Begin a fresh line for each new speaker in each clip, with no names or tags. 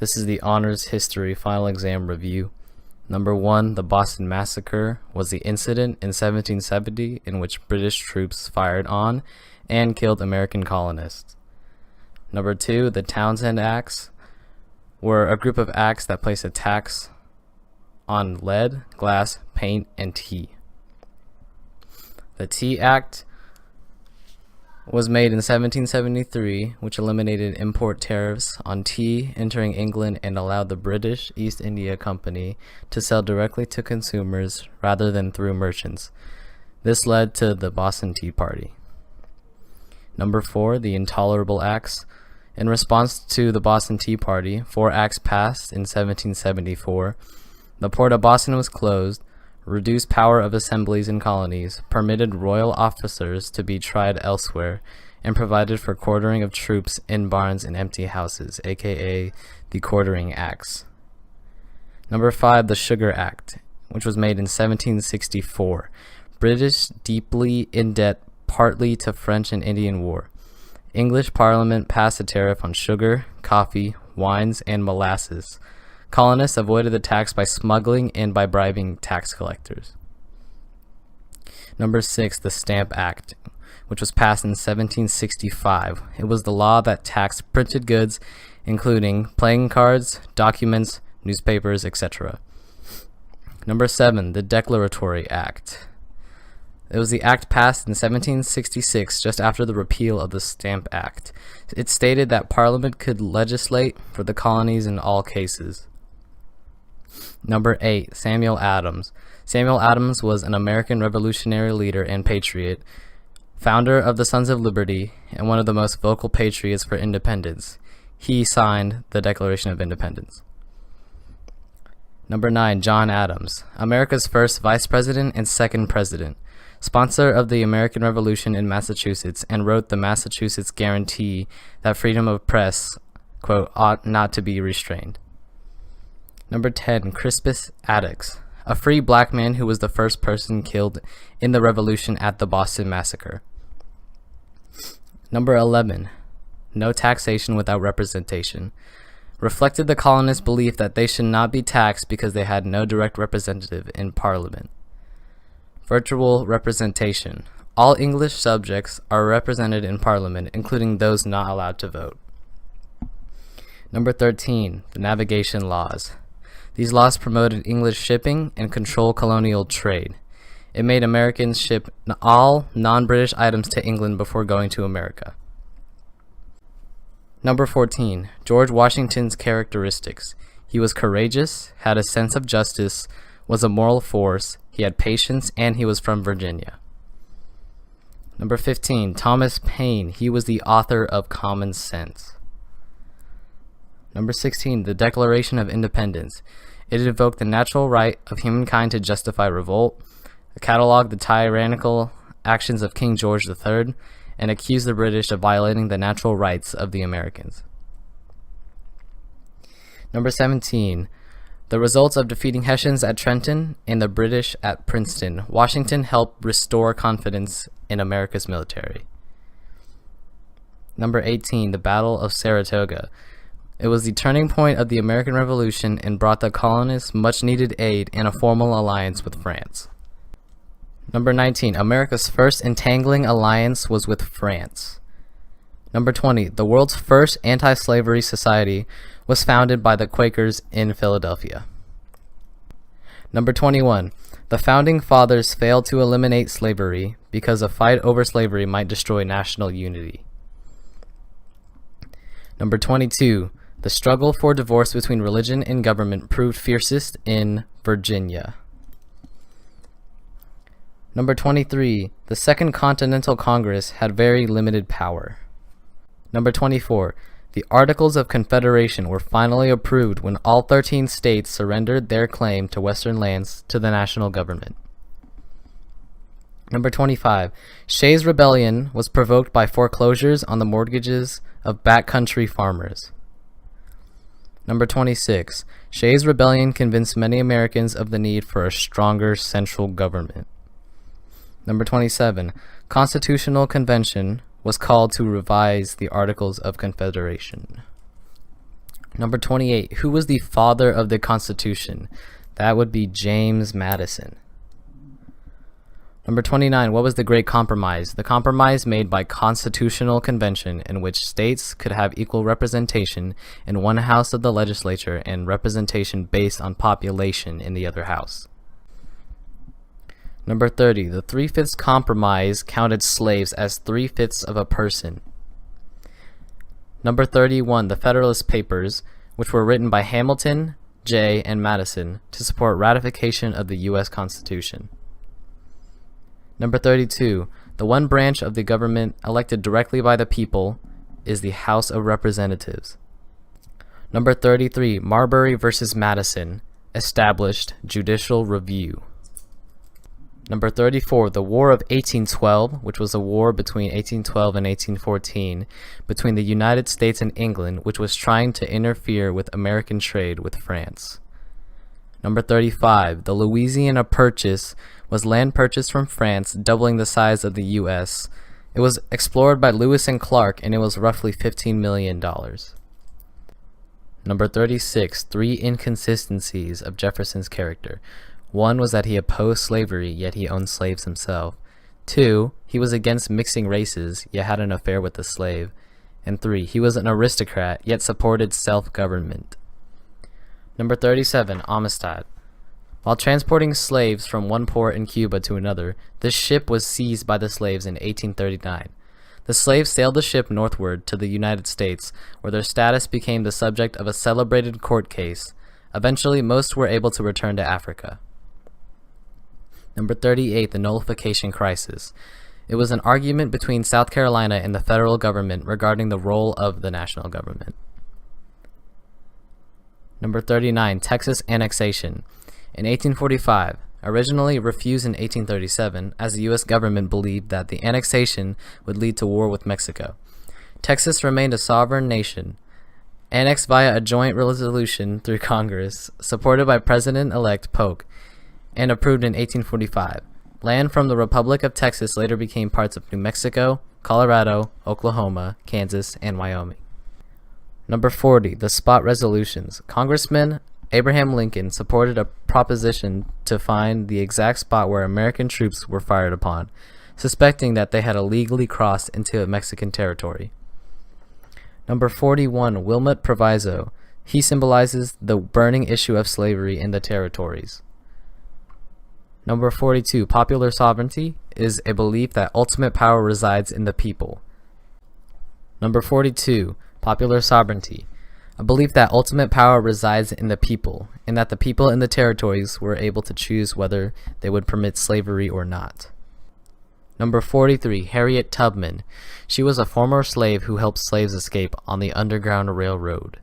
This is the Honors History Final Exam Review. Number 1, the Boston Massacre was the incident in 1770 in which British troops fired on and killed American colonists. Number 2, the Townshend Acts were a group of acts that placed a tax on lead, glass, paint, and tea. The Tea Act was made in 1773, which eliminated import tariffs on tea entering England and allowed the British East India Company to sell directly to consumers rather than through merchants. This led to the Boston Tea Party. Number 4, the Intolerable Acts. In response to the Boston Tea Party, 4 acts passed in 1774. The port of Boston was closed, reduced power of assemblies and colonies, permitted royal officers to be tried elsewhere, and provided for quartering of troops in barns and empty houses, aka the Quartering Acts. Number 5, the Sugar Act, which was made in 1764. British deeply in debt partly to French and Indian War. English Parliament passed a tariff on sugar, coffee, wines, and molasses. Colonists avoided the tax by smuggling and by bribing tax collectors. Number 6, the Stamp Act, which was passed in 1765. It was the law that taxed printed goods, including playing cards, documents, newspapers, etc. Number 7, the Declaratory Act. It was the act passed in 1766, just after the repeal of the Stamp Act. It stated that Parliament could legislate for the colonies in all cases. Number 8, Samuel Adams. Samuel Adams was an American revolutionary leader and patriot, founder of the Sons of Liberty, and one of the most vocal patriots for independence. He signed the Declaration of Independence. Number 9, John Adams. America's first vice president and second president. Sponsor of the American Revolution in Massachusetts, and wrote the Massachusetts Guarantee that freedom of press, quote, ought not to be restrained. Number 10, Crispus Attucks, a free black man who was the first person killed in the Revolution at the Boston Massacre. Number 11, no taxation without representation. Reflected the colonists' belief that they should not be taxed because they had no direct representative in Parliament. Virtual representation. All English subjects are represented in Parliament, including those not allowed to vote. Number 13, the navigation laws. These laws promoted English shipping and controlled colonial trade. It made Americans ship all non-British items to England before going to America. Number 14, George Washington's characteristics. He was courageous, had a sense of justice, was a moral force, he had patience, and he was from Virginia. Number 15, Thomas Paine. He was the author of Common Sense. Number 16, the Declaration of Independence. It invoked the natural right of humankind to justify revolt, cataloged the tyrannical actions of King George III, and accused the British of violating the natural rights of the Americans. Number 17, the results of defeating Hessians at Trenton and the British at Princeton. Washington helped restore confidence in America's military. Number 18, the Battle of Saratoga. It was the turning point of the American Revolution and brought the colonists much-needed aid and a formal alliance with France. Number 19, America's first entangling alliance was with France. Number 20, the world's first anti-slavery society was founded by the Quakers in Philadelphia. Number 21, the Founding Fathers failed to eliminate slavery because a fight over slavery might destroy national unity. Number 22, the struggle for divorce between religion and government proved fiercest in Virginia. Number 23, the Second Continental Congress had very limited power. Number 24, the Articles of Confederation were finally approved when all 13 states surrendered their claim to western lands to the national government. Number 25, Shays' Rebellion was provoked by foreclosures on the mortgages of backcountry farmers. Number 26, Shays' Rebellion convinced many Americans of the need for a stronger central government. Number 27, Constitutional Convention was called to revise the Articles of Confederation. Number 28, who was the father of the Constitution? That would be James Madison. Number 29, what was the Great Compromise? The compromise made by Constitutional Convention in which states could have equal representation in one house of the legislature and representation based on population in the other house. Number 30, the Three-Fifths Compromise counted slaves as 3/5 of a person. Number 31, the Federalist Papers, which were written by Hamilton, Jay, and Madison to support ratification of the U.S. Constitution. Number 32, the one branch of the government elected directly by the people is the House of Representatives. Number 33, Marbury versus Madison established judicial review. Number 34, the War of 1812, which was a war between 1812 and 1814 between the United States and England, which was trying to interfere with American trade with France. Number 35, the Louisiana Purchase was land purchased from France, doubling the size of the U.S. It was explored by Lewis and Clark, and it was roughly $15 million. Number 36, three inconsistencies of Jefferson's character. One was that he opposed slavery, yet he owned slaves himself. 2, he was against mixing races, yet had an affair with a slave. And 3, he was an aristocrat, yet supported self-government. Number 37, Amistad. While transporting slaves from one port in Cuba to another, this ship was seized by the slaves in 1839. The slaves sailed the ship northward to the United States, where their status became the subject of a celebrated court case. Eventually, most were able to return to Africa. Number 38, the Nullification Crisis. It was an argument between South Carolina and the federal government regarding the role of the national government. Number 39, Texas annexation. In 1845, originally refused in 1837, as the U.S. government believed that the annexation would lead to war with Mexico. Texas remained a sovereign nation, annexed via a joint resolution through Congress, supported by President-elect Polk, and approved in 1845. Land from the Republic of Texas later became parts of New Mexico, Colorado, Oklahoma, Kansas, and Wyoming. Number 40, the Spot Resolutions. Congressman Abraham Lincoln supported a proposition to find the exact spot where American troops were fired upon, suspecting that they had illegally crossed into Mexican territory. Number 41, Wilmot Proviso. He symbolizes the burning issue of slavery in the territories. Number 42, popular sovereignty is a belief that ultimate power resides in the people. Number 42, popular sovereignty. A belief that ultimate power resides in the people, and that the people in the territories were able to choose whether they would permit slavery or not. Number 43, Harriet Tubman. She was a former slave who helped slaves escape on the Underground Railroad.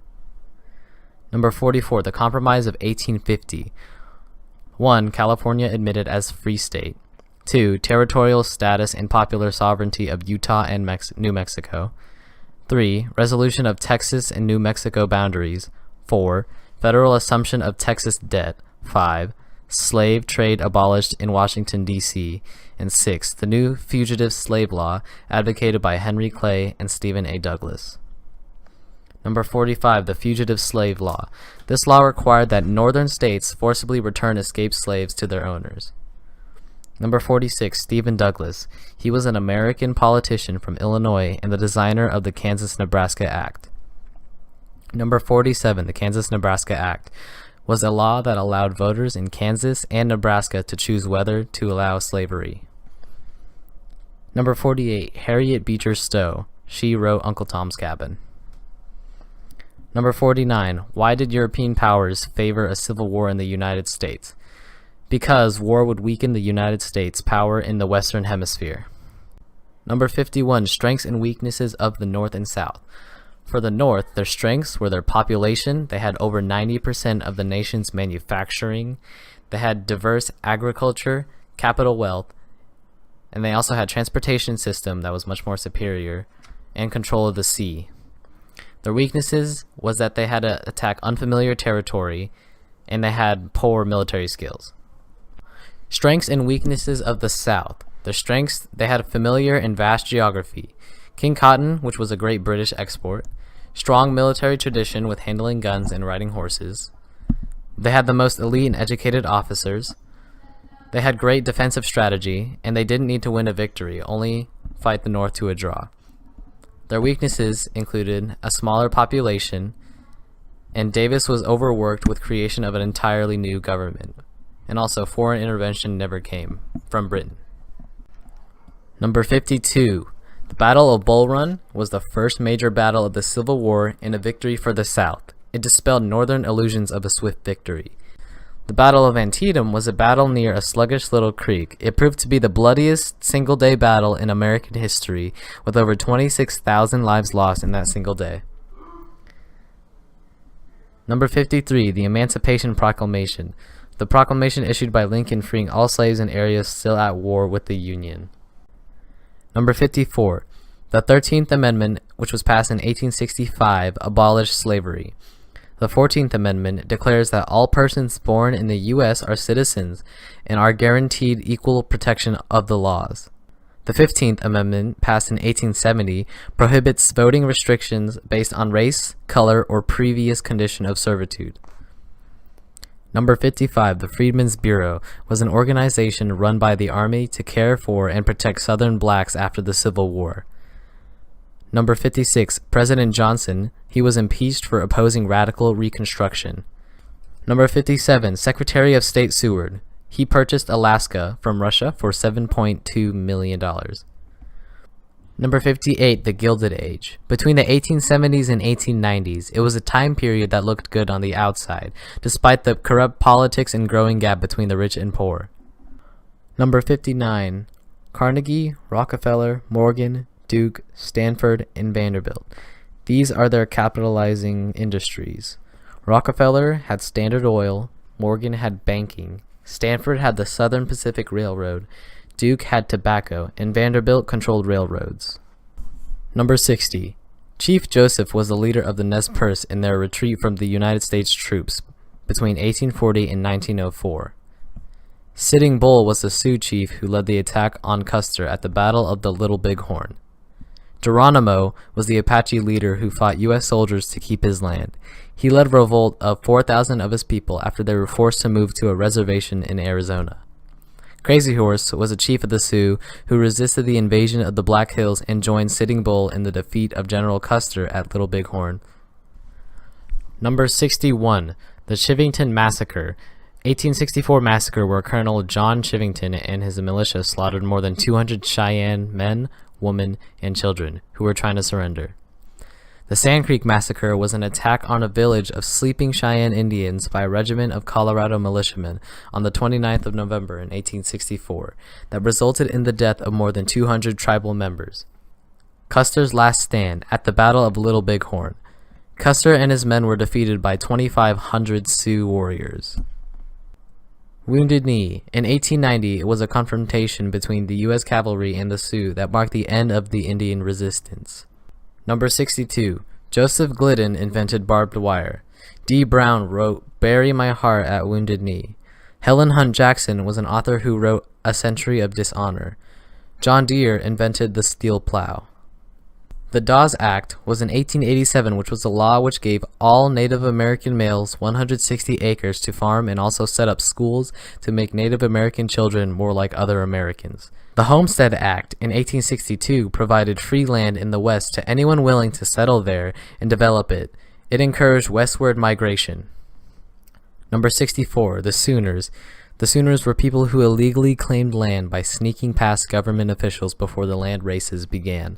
Number 44, the Compromise of 1850. 1, California admitted as free state. 2, territorial status and popular sovereignty of Utah and New Mexico. 3, resolution of Texas and New Mexico boundaries. 4, federal assumption of Texas debt. 5, slave trade abolished in Washington, D.C. And 6, the new fugitive slave law advocated by Henry Clay and Stephen A. Douglas. Number 45, the Fugitive Slave Law. This law required that northern states forcibly return escaped slaves to their owners. Number 46, Stephen Douglas. He was an American politician from Illinois and the designer of the Kansas-Nebraska Act. Number 47, the Kansas-Nebraska Act, was a law that allowed voters in Kansas and Nebraska to choose whether to allow slavery. Number 48, Harriet Beecher Stowe. She wrote Uncle Tom's Cabin. Number 49, why did European powers favor a civil war in the United States? Because war would weaken the United States' power in the Western Hemisphere. Number 51, strengths and weaknesses of the North and South. For the North, their strengths were their population. They had over 90% of the nation's manufacturing. They had diverse agriculture, capital wealth, and they also had a transportation system that was much more superior, and control of the sea. Their weaknesses was that they had to attack unfamiliar territory, and they had poor military skills. Strengths and weaknesses of the South. Their strengths, they had a familiar and vast geography. King cotton, which was a great British export. strong military tradition with handling guns and riding horses. They had the most elite and educated officers. They had great defensive strategy, and they didn't need to win a victory, only fight the North to a draw. Their weaknesses included a smaller population, and Davis was overworked with creation of an entirely new government. And also, foreign intervention never came from Britain. Number 52. The Battle of Bull Run was the first major battle of the Civil War and a victory for the South. It dispelled northern illusions of a swift victory. The Battle of Antietam was a battle near a sluggish little creek. It proved to be the bloodiest single-day battle in American history, with over 26,000 lives lost in that single day. Number 53. The Emancipation Proclamation. The proclamation issued by Lincoln freeing all slaves in areas still at war with the Union. Number 54. The 13th Amendment, which was passed in 1865, abolished slavery. The 14th Amendment declares that all persons born in the U.S. are citizens and are guaranteed equal protection of the laws. The 15th Amendment, passed in 1870, prohibits voting restrictions based on race, color, or previous condition of servitude. Number 55. The Freedmen's Bureau was an organization run by the Army to care for and protect Southern blacks after the Civil War. Number 56. President Johnson, he was impeached for opposing radical Reconstruction. Number 57. Secretary of State Seward. He purchased Alaska from Russia for $7.2 million. Number 58. The Gilded Age. Between the 1870s and 1890s, it was a time period that looked good on the outside, despite the corrupt politics and growing gap between the rich and poor. Number 59. Carnegie, Rockefeller, Morgan, Duke, Stanford, and Vanderbilt. These are their capitalizing industries. Rockefeller had Standard Oil, Morgan had banking, Stanford had the Southern Pacific Railroad, Duke had tobacco, and Vanderbilt controlled railroads. Number 60. Chief Joseph was the leader of the Nez Perce in their retreat from the United States troops between 1840 and 1904. Sitting Bull was the Sioux chief who led the attack on Custer at the Battle of the Little Bighorn. Geronimo was the Apache leader who fought U.S. soldiers to keep his land. He led a revolt of 4,000 of his people after they were forced to move to a reservation in Arizona. Crazy Horse was a chief of the Sioux who resisted the invasion of the Black Hills and joined Sitting Bull in the defeat of General Custer at Little Bighorn. Number 61. The Chivington Massacre. 1864 massacre where Colonel John Chivington and his militia slaughtered more than 200 Cheyenne men, women, and children who were trying to surrender. The Sand Creek Massacre was an attack on a village of sleeping Cheyenne Indians by a regiment of Colorado militiamen on the 29th of November in 1864 that resulted in the death of more than 200 tribal members. Custer's last stand at the Battle of Little Bighorn. Custer and his men were defeated by 2,500 Sioux warriors. Wounded Knee. In 1890, it was a confrontation between the U.S. cavalry and the Sioux that marked the end of the Indian resistance. Number 62. Joseph Glidden invented barbed wire. D. Brown wrote Bury My Heart at Wounded Knee. Helen Hunt Jackson was an author who wrote A Century of Dishonor. John Deere invented the steel plow. The Dawes Act was in 1887, which was a law which gave all Native American males 160 acres to farm and also set up schools to make Native American children more like other Americans. The Homestead Act in 1862 provided free land in the West to anyone willing to settle there and develop it. It encouraged westward migration. Number 64. The Sooners. The Sooners were people who illegally claimed land by sneaking past government officials before the land races began.